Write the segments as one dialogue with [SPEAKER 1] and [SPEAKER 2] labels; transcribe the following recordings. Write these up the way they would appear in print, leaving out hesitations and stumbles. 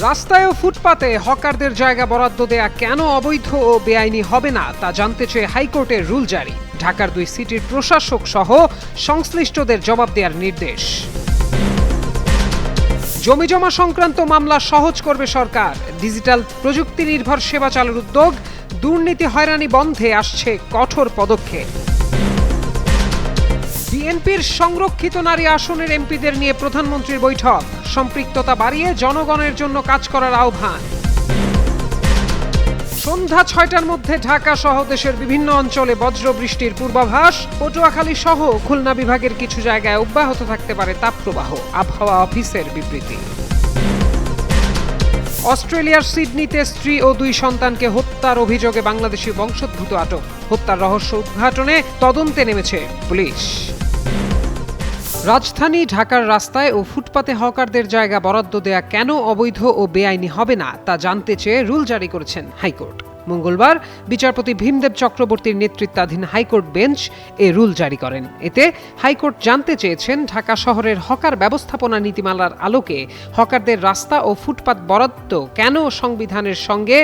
[SPEAKER 1] রাস্তায় ও ফুটপাতে হকারদের জায়গা বরাদ্দ দেয়া কেন অবৈধ ও বেআইনি হবে না তা জানতে চেয়ে হাইকোর্টের রুল জারি। ঢাকার 2 সিটির প্রশাসক সহ সংশ্লিষ্টদের জবাব দেওয়ার নির্দেশ। জমিজমা সংক্রান্ত মামলা সহজ করবে সরকার। ডিজিটাল প্রযুক্তি নির্ভর সেবা চালুর উদ্যোগ। দুর্নীতি হয়রানি বন্ধে আসছে কঠোর পদক্ষেপ। বিএনপির সংরক্ষিত নারী আসনের এমপিদের নিয়ে প্রধানমন্ত্রীর বৈঠক। সম্পৃক্ততা বাড়িয়ে জনগণের জন্য কাজ করার আহ্বান। সন্ধ্যা 6টার মধ্যে ঢাকা সহ দেশের বিভিন্ন অঞ্চলে বজ্রবৃষ্টির পূর্বাভাস। পটুয়াখালী সহ খুলনা বিভাগের কিছু জায়গায় অব্যাহত থাকতে পারে তাপপ্রবাহ, আবহাওয়া অফিসের বিবৃতি। অস্ট্রেলিয়ার সিডনিতে স্ত্রী ও 2 সন্তানকে হত্যার অভিযোগে বাংলাদেশি বংশোদ্ভূত আটক। হত্যার রহস্য উদ্ঘাটনে তদন্তে নেমেছে পুলিশ। রাজধানী ঢাকার রাস্তায় ও ফুটপাতে হকারদের জায়গা বরাদ্দ দেয়া কেন অবৈধ ও বেআইনি হবে না তা জানতে চেয়ে রুল জারি করেছেন হাইকোর্ট। মঙ্গলবার বিচারপতি ভীমদেব চক্রবর্তীর নেতৃত্বাধীন হাইকোর্ট বেঞ্চ এ রুল জারি করেন। এতে হাইকোর্ট জানতে চেয়েছেন ঢাকা শহরের হকার ব্যবস্থাপনা নীতিমালার আলোকে হকারদের রাস্তা ও ফুটপাত বরাদ্দ কেন সংবিধানের সঙ্গে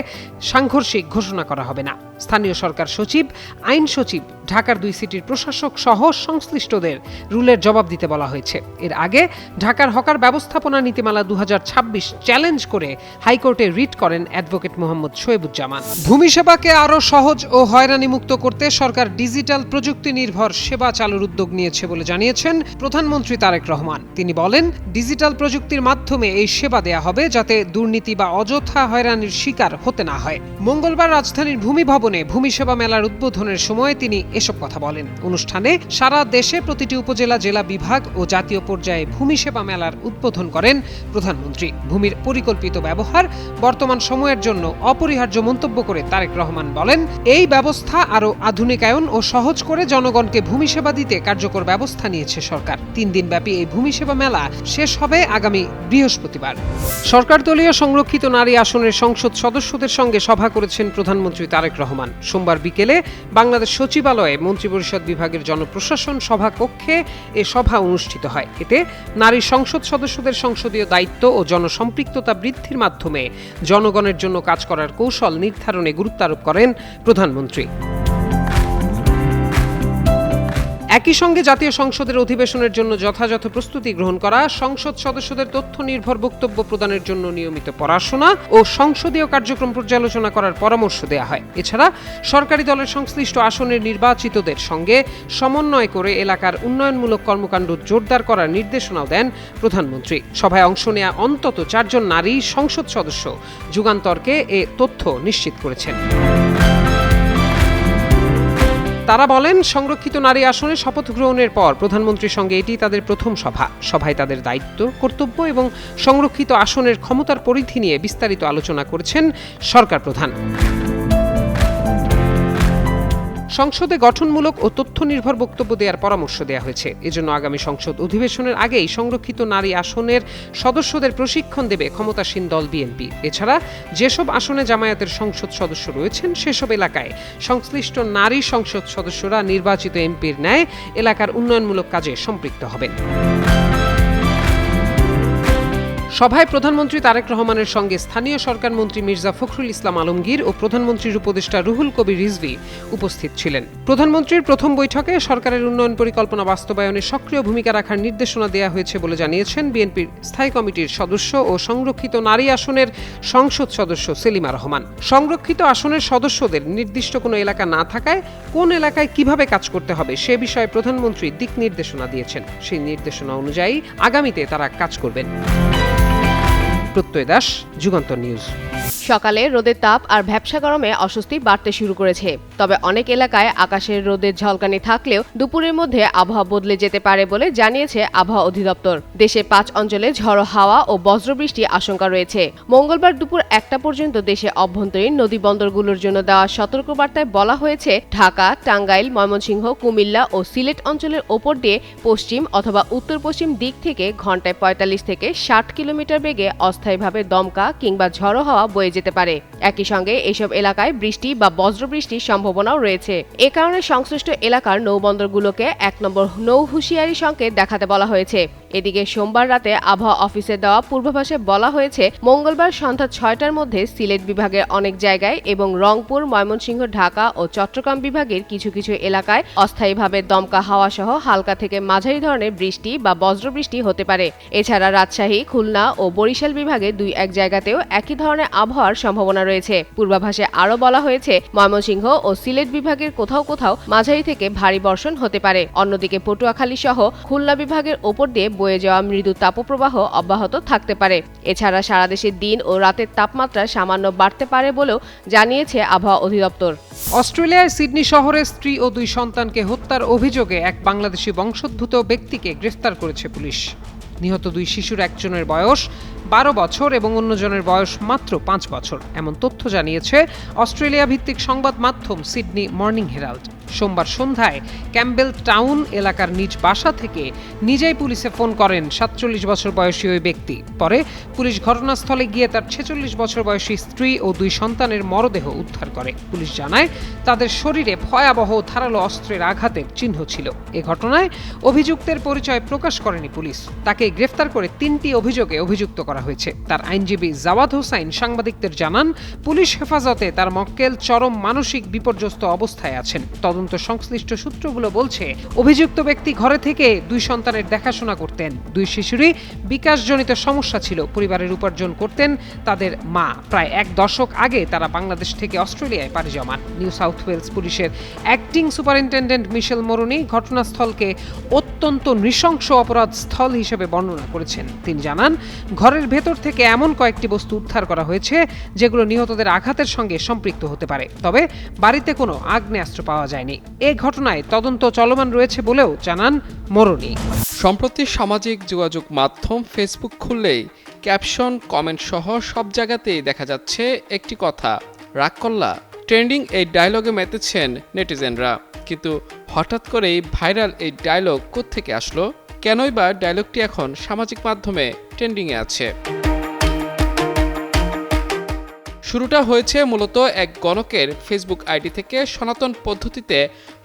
[SPEAKER 1] সাংঘর্ষিক ঘোষণা করা হবে না। স্থানীয় সরকার সচিব, আইন সচিব, ঢাকার 2 সিটির প্রশাসক সহ সংশ্লিষ্টদের রুলের জবাব দিতে বলা হয়েছে। এর আগে ঢাকার হকার ব্যবস্থাপনা নীতিমালা 2026 চ্যালেঞ্জ করে হাইকোর্টে রিট করেন অ্যাডভোকেট মোহাম্মদ শোয়েবুজ্জামান। ভূমি সেবাকে আরও সহজ ও হয়রানিমুক্ত করতে সরকার ডিজিটাল প্রযুক্তি নির্ভর সেবা চালুর উদ্যোগ নিয়েছে বলে জানিয়েছেন প্রধানমন্ত্রী তারেক রহমান। তিনি বলেন, ডিজিটাল প্রযুক্তির মাধ্যমে এই সেবা দেয়া হবে যাতে দুর্নীতি বা অযথা হয়রানির শিকার হতে না হয়। মঙ্গলবার রাজধানীর ভূমি ভবনে ভূমি সেবা মেলার উদ্বোধনের সময় তিনি এসব কথা বলেন। অনুষ্ঠানে সারা দেশে প্রতিটি উপজেলা, জেলা বিভাগ ও জাতীয় পর্যায়ে ভূমি সেবা মেলার উদ্বোধন করেন প্রধানমন্ত্রী। ভূমির পরিকল্পিত ব্যবহার বর্তমান সময়ের জন্য অপরিহার্য মন্তব্য করে তারেক রহমান বলেন, এই ব্যবস্থা আরও আধুনিকায়ন ও সহজ করে জনগণকে ভূমি সেবা দিতে কার্যকর ব্যবস্থা নিয়েছে সরকার। 3 দিনব্যাপী এই ভূমি সেবা মেলা শেষ হবে আগামী বৃহস্পতিবার। সরকার দলীয় সংরক্ষিত নারী আসনের সংসদ সদস্যদের সঙ্গে সভা করেছেন প্রধানমন্ত্রী তারেক রহমান। সোমবার বিকেলে বাংলাদেশ সচিবালয়ে মন্ত্রিপরিষদ বিভাগের জনপ্রশাসন সভা কক্ষে এ সভা অনুষ্ঠিত হয়। এতে নারী সংসদ সদস্যদের সংসদীয় দায়িত্ব ও জনসম্পৃক্ততা বৃদ্ধির মাধ্যমে জনগণের জন্য কাজ করার কৌশল নির্ধারণে গুরুত্ব আরোপ করেন প্রধানমন্ত্রী। একই সঙ্গে জাতীয় সংসদের অধিবেশনের জন্য যথাযথ প্রস্তুতি গ্রহণ করা, সংসদ সদস্যদের তথ্য নির্ভর বক্তব্য প্রদানের জন্য নিয়মিত পড়াশোনা ও সংসদীয় কার্যক্রম পর্যালোচনা করার পরামর্শ দেওয়া হয়। এছাড়া সরকারি দলের সংশ্লিষ্ট আসনের নির্বাচিতদের সঙ্গে সমন্বয় করে এলাকার উন্নয়নমূলক কর্মকাণ্ড জোরদার করার নির্দেশনাও দেন প্রধানমন্ত্রী। সভায় অংশ নেওয়া অন্তত 4 জন নারী সংসদ সদস্য যুগান্তরকে এ তথ্য নিশ্চিত করেছেন। তারা বলেন, সংরক্ষিত নারী আসনে শপথ গ্রহণের পর প্রধানমন্ত্রীর সঙ্গে এটি তাদের প্রথম সভা। সভায় তাদের দায়িত্ব, কর্তব্য এবং সংরক্ষিত আসনের ক্ষমতার পরিধি নিয়ে বিস্তারিত আলোচনা করেছেন সরকার প্রধান। সংসদে গঠনমূলক ও তথ্য নির্ভর বক্তব্য দেওয়ার পরামর্শ দেওয়া হয়েছে। এজন্য আগামী সংসদ অধিবেশনের আগেই সংরক্ষিত নারী আসনের সদস্যদের প্রশিক্ষণ দেবে ক্ষমতাসীন দল বিএনপি। এছাড়া যেসব আসনে জামায়াতের সংসদ সদস্য রয়েছেন সেসব এলাকায় সংশ্লিষ্ট নারী সংসদ সদস্যরা নির্বাচিত এমপির ন্যায় এলাকার উন্নয়নমূলক কাজে সম্পৃক্ত হবেন। সভায় প্রধানমন্ত্রী তারেক রহমানের সঙ্গে স্থানীয় সরকার মন্ত্রী মির্জা ফখরুল ইসলাম আলমগীর ও প্রধানমন্ত্রীর উপদেষ্টা রুহুল কবির রিজভী উপস্থিত ছিলেন। প্রধানমন্ত্রীর প্রথম বৈঠকে সরকারের উন্নয়ন পরিকল্পনা বাস্তবায়নে সক্রিয় ভূমিকা রাখার নির্দেশনা দেওয়া হয়েছে বলে জানিয়েছেন বিএনপির স্থায়ী কমিটির সদস্য ও সংরক্ষিত নারী আসনের সংসদ সদস্য সেলিমা রহমান। সংরক্ষিত আসনের সদস্যদের নির্দিষ্ট কোনো এলাকা না থাকায় কোন এলাকায় কিভাবে কাজ করতে হবে সে বিষয়ে প্রধানমন্ত্রী দিক নির্দেশনা দিয়েছেন। সেই নির্দেশনা অনুযায়ী আগামীতে তারা কাজ করবেন। প্রত্যয় দাস, যুগান্তর নিউজ।
[SPEAKER 2] সকালে রোদের তাপ আর ভ্যাপসা গরমে অস্বস্তি বাড়তে শুরু করেছে। তবে অনেক এলাকায় আকাশের রোদের ঝলকানি থাকলেও দুপুরের মধ্যে আবহাওয়া বদলে যেতে পারে বলে জানিয়েছে আবহাওয়া অধিদপ্তর। দেশে 5 অঞ্চলে ঝড়ো হাওয়া ও বজ্রবৃষ্টির আশঙ্কা রয়েছে। মঙ্গলবার দুপুর 1টা পর্যন্ত দেশে অভ্যন্তরীণ নদী বন্দরগুলোর জন্য দেওয়া সতর্কবার্তায় বলা হয়েছে, ঢাকা, টাঙ্গাইল, ময়মনসিংহ, কুমিল্লা ও সিলেট অঞ্চলের ওপর দিয়ে পশ্চিম অথবা উত্তর পশ্চিম দিক থেকে ঘন্টায় 45 থেকে 60 কিলোমিটার বেগে অস্থায়ীভাবে দমকা কিংবা ঝড়ো হাওয়া বয়ে যেতে পারে। একই সঙ্গে এসব এলাকায় বৃষ্টি বা বজ্রবৃষ্টির সম্ভাবনাও রয়েছে। এ কারণে সংশ্লিষ্ট এলাকার নৌবন্দরগুলোকে 1 নম্বর নৌ হুঁশিয়ারি সংকেত দেখাতে বলা হয়েছে। এদিকে সোমবার রাতে আবহাওয়া অফিসে দেওয়া পূর্বাভাসে বলা হয়েছে মঙ্গলবার সন্ধ্যা ৬টার মধ্যে সিলেট বিভাগের অনেক জায়গায় এবং রংপুর, ময়মনসিংহ, ঢাকা ও চট্টগ্রাম বিভাগের কিছু কিছু এলাকায় অস্থায়ীভাবে দমকা হাওয়া সহ হালকা থেকে মাঝারি ধরনের বৃষ্টি বা বজ্রবৃষ্টি হতে পারে। এছাড়া রাজশাহী, খুলনা ও বরিশাল বিভাগে ২-১ জায়গাতেও একই ধরনের আবহাওয়ার সম্ভাবনা রয়েছে। পূর্বাভাসে আরও বলা হয়েছে ময়মনসিংহ ও সিলেট বিভাগের কোথাও কোথাও মাঝারি থেকে ভারী বর্ষণ হতে পারে। অন্যদিকে পটুয়াখালী সহ খুলনা বিভাগের ওপর দিয়ে বয়ে যাওয়া মৃদু তাপপ্রবাহ অব্যাহত থাকতে পারে। এছাড়া সারা দেশে দিন ও রাতের তাপমাত্রা সামান্য বাড়তে পারে বলেও জানিয়েছে আবহাওয়া অধিদপ্তর।
[SPEAKER 1] অস্ট্রেলিয়ার সিডনি শহরে স্ত্রী ও 2 সন্তানকে হত্যার অভিযোগে এক বাংলাদেশি বংশোদ্ভূত ব্যক্তিকে গ্রেফতার করেছে পুলিশ। নিহত 2 শিশুর একজনের বয়স 12 বছর এবং অন্যজনের বয়স মাত্র 5 বছর, এমন তথ্য জানিয়েছে অস্ট্রেলিয়া ভিত্তিক সংবাদ মাধ্যম সিডনি মর্নিং হেরাল্ড। সোমবার সন্ধ্যায় ক্যাম্বেল টাউন এলাকার নিজ বাসা থেকে নিজেই পুলিশে ফোন করেন 47 বছর বয়সী ওই ব্যক্তি। পরে পুলিশ ঘটনাস্থলে গিয়ে তার 46 বছর বয়সী স্ত্রী ও 2 সন্তানের মরদেহ উদ্ধার করে। পুলিশ জানায় তাদের শরীরে ভয়াবহ ধারালো অস্ত্রের আঘাতের চিহ্ন ছিল। এ ঘটনায় অভিযুক্তের পরিচয় প্রকাশ করেনি পুলিশ। তাকে গ্রেফতার করে 3টি অভিযোগে অভিযুক্ত করা হয়েছে। তার আইনজীবী জাওয়াদ হোসাইন সাংবাদিকদের জানান, পুলিশ হেফাজতে তার মক্কেল চরম মানসিক বিপর্যস্ত অবস্থায় আছেন। তদন্ত সংশ্লিষ্ট সূত্রগুলো বলছে, অভিযুক্ত ব্যক্তি ঘরে থেকে 2 সন্তানের দেখাশোনা করতেন। 2 শিশুরই বিকাশজনিত সমস্যা ছিল। পরিবারের উপার্জন করতেন তাদের মা। প্রায় 1 দশক আগে তারা বাংলাদেশ থেকে অস্ট্রেলিয়ায় পাড়ি জমান। নিউ সাউথ ওয়েলস পুলিশের অ্যাক্টিং সুপারিনটেন্ডেন্ট মিশেল মরুনি ঘটনাস্থলকে অত্যন্ত নৃশংস অপরাধ স্থল হিসেবে বর্ণনা করেছেন। তিনি জানান, ঘরের ভেতর থেকে এমন কয়েকটি বস্তু উদ্ধার করা হয়েছে যেগুলো নিহতদের আঘাতের সঙ্গে সম্পৃক্ত হতে পারে, তবে বাড়িতে কোনো আগ্নেয়াস্ত্র পাওয়া যায়নি। এ ঘটনায় তদন্ত চলমান রয়েছে বলেও জানান মরুনি।
[SPEAKER 3] সম্প্রতি সামাজিক যোগাযোগ মাধ্যম ফেসবুক খুললেই ক্যাপশন, কমেন্ট সহ সব জায়গাতেই দেখা যাচ্ছে একটি কথা, রাগ করলা। ট্রেন্ডিং এই ডায়লগে মেতেছেন নেটিজেনরা। কিন্তু হঠাৎ করেই ভাইরাল এই ডায়লগ কোত্থেকে আসলো? কেনই বা ডায়লগটি এখন সামাজিক মাধ্যমে ট্রেন্ডিংয়ে আছে? শুরুটা হয়েছে মূলত এক গণকের ফেসবুক আইডি থেকে সনাতন পদ্ধতিতে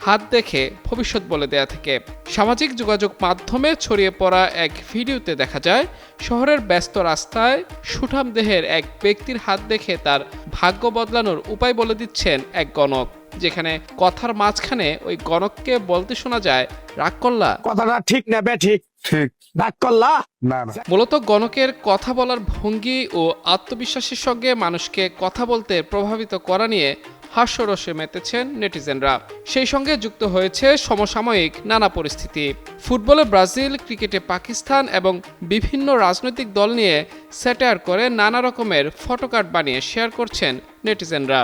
[SPEAKER 3] হাত দেখে ভবিষ্যৎ বলে দেয়া থেকে। সামাজিক যোগাযোগ মাধ্যমে ছড়িয়ে পড়া এক ভিডিওতে দেখা যায়, শহরের ব্যস্ত রাস্তায় সুঠাম দেহের এক ব্যক্তির হাত দেখে তার ভাগ্য বদলানোর উপায় বলে দিচ্ছেন এক গণক, যেখানে কথার মাঝখানে ওই গণককে বলতে শোনা যায়, রাগ করলা।
[SPEAKER 4] কথাটা ঠিক না ঠিক ঠিক রাগ করলা না।
[SPEAKER 3] মূলত গণকের কথা বলার ভঙ্গি ও আত্মবিশ্বাসের সঙ্গে মানুষকে কথা বলতে প্রভাবিত করা নিয়ে হাস্যরসে মেতেছেন নেটিজেনরা। সেই সঙ্গে যুক্ত হয়েছে সমসাময়িক নানা পরিস্থিতি। ফুটবলে ব্রাজিল, ক্রিকেটে পাকিস্তান এবং বিভিন্ন রাজনৈতিক দল নিয়ে স্যাটায়ার করে নানা রকমের ফটোকার্ড বানিয়ে শেয়ার করছেন নেটিজেনরা।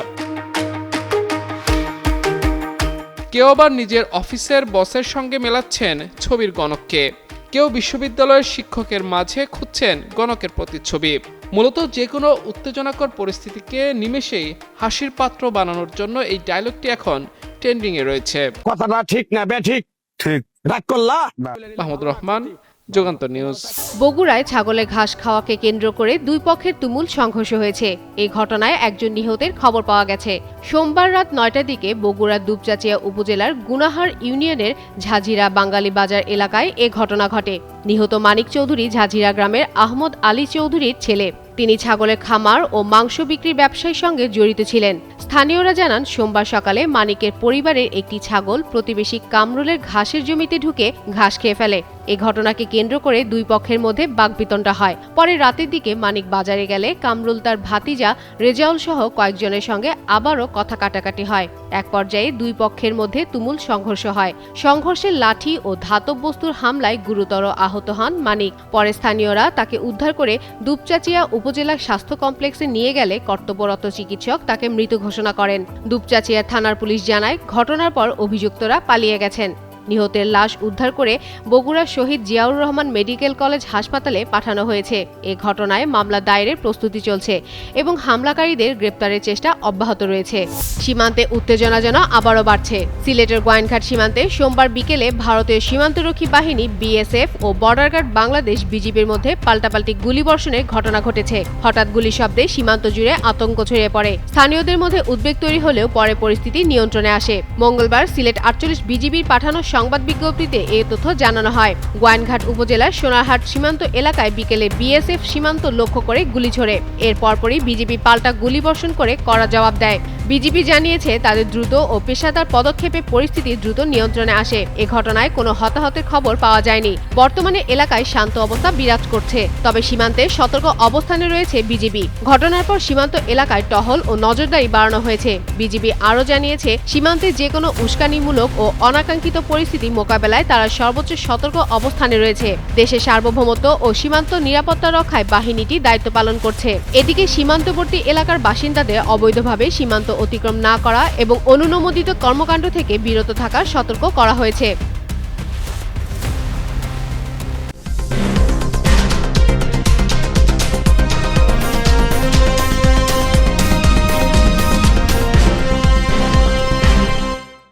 [SPEAKER 3] কেউ আবার নিজের অফিসের বসের সঙ্গে মেলাচ্ছেন ছবির গণককে। কেউ বিশ্ববিদ্যালয়ের শিক্ষকের মাঝে খুঁজছেন গণকের প্রতিচ্ছবি। মূলত যে কোনো উত্তেজনাকর পরিস্থিতিকে নিমেষেই হাসির পাত্র বানানোর জন্য এই ডায়লগটি এখন ট্রেন্ডিংয়ে রয়েছে।
[SPEAKER 4] কথাটা ঠিক না ঠিক ঠিক রাগ করলা।
[SPEAKER 3] মাহমুদ রহমান, যুগান্তর নিউজ।
[SPEAKER 2] বগুড়ায় ছাগলের ঘাস খাওয়াকে কেন্দ্র করে 2 পক্ষের তুমুল সংঘর্ষ হয়েছে। এই ঘটনায় একজন নিহতের খবর পাওয়া গেছে। সোমবার রাত 9টার দিকে বগুড়ার দুপচাচিয়া উপজেলার গুনাহার ইউনিয়নের ঝাঝিরা বাঙ্গালী বাজার এলাকায় এ ঘটনা ঘটে। নিহত মানিক চৌধুরী ঝাঝিরা গ্রামের আহমদ আলী চৌধুরীর ছেলে। তিনি ছাগলের খামার ও মাংস বিক্রির ব্যবসার সঙ্গে জড়িত ছিলেন। স্থানীয়রা জানান, সোমবার সকালে মানিকের পরিবারের একটি ছাগল প্রতিবেশী কামরুলের ঘাসের জমিতে ঢুকে ঘাস খেয়ে ফেলে। এই ঘটনাকে কেন্দ্র করে 2 পক্ষের মধ্যে বাকবিতণ্ডা হয়। পরে রাতের দিকে মানিক বাজারে গেলে কামরুল তার ভাতিজা রেজাউল সহ কয়েকজনের সঙ্গে আবারও কথা কাটাকাটি হয়। এক পর্যায়ে 2 পক্ষের মধ্যে তুমুল সংঘর্ষ হয়। সংঘর্ষে লাঠি ও ধাতব বস্তুর হামলায় গুরুতর আহত হন মানিক। পরে স্থানীয়রা তাকে উদ্ধার করে দুপচাচিয়া উপজেলা স্বাস্থ্য কমপ্লেক্সে নিয়ে গেলে কর্তব্যরত চিকিৎসক তাকে মৃত ঘোষণা করেন। দুপচাচিয়া থানার পুলিশ জানায়, ঘটনার পর অভিযুক্তরা পালিয়ে গেছেন। নিহতের লাশ উদ্ধার করে বগুড়া শহীদ জিয়াউর রহমান মেডিকেল কলেজ হাসপাতালে পাঠানো হয়েছে। এ ঘটনায় মামলা দায়েরের প্রস্তুতি চলছে এবং হামলাকারীদের গ্রেপ্তারের চেষ্টা অব্যাহত রয়েছে। সীমান্তে উত্তেজনা যেন আবারও বাড়ছে। সিলেটের গোয়াইনঘাট সীমান্তে সোমবার বিকেলে ভারতীয় সীমান্তরক্ষী বাহিনী বিএসএফ ও বর্ডার গার্ড বাংলাদেশ বিজিবির মধ্যে পাল্টাপাল্টি গুলিবর্ষণের ঘটনা ঘটেছে। হঠাৎ গুলি শব্দে সীমান্ত জুড়ে আতঙ্ক ছড়িয়ে পড়ে। স্থানীয়দের মধ্যে উদ্বেগ তৈরি হলেও পরে পরিস্থিতি নিয়ন্ত্রণে আসে। মঙ্গলবার সিলেট 48 বিজিবির পাঠানো সংবাদ বিজ্ঞপ্তিতে এই তথ্য জানানো হয়। গোয়াইনঘাট উপজেলার সোনারহাট সীমান্ত এলাকায় বিকেলে বিএসএফ সীমান্ত লক্ষ্য করে গুলি ছোড়ে। এর পরপরই বিজিবি পাল্টা গুলিবর্ষণ করে কড়া জবাব দেয়। বিজিবি জানিয়েছে তাদের দ্রুত ও পেশাদার পদক্ষেপে পরিস্থিতি দ্রুত নিয়ন্ত্রণে আসে। এ ঘটনায় কোনো হতাহতের খবর পাওয়া যায়নি। বর্তমানে এলাকায় শান্ত অবস্থা বিরাজ করছে, তবে সীমান্তে সতর্ক অবস্থানে রয়েছে বিজিবি। ঘটনার পর সীমান্ত এলাকায় টহল ও নজরদারি বাড়ানো হয়েছে। বিজিবি আরও জানিয়েছে সীমান্তে যে কোনো উস্কানিমূলক ও অনাকাঙ্ক্ষিত পরিস্থিতি মোকাবেলায় তারা সর্বোচ্চ সতর্ক অবস্থানে রয়েছে। দেশের সার্বভৌমত্ব ও সীমান্ত নিরাপত্তা রক্ষায় বাহিনীটি দায়িত্ব পালন করছে। এদিকে সীমান্তবর্তী এলাকার বাসিন্দাদের অবৈধভাবে সীমান্ত অতিক্রম না করা এবং অনুমোদিত কর্মকাণ্ড থেকে বিরত থাকার সতর্ক করা হয়েছে।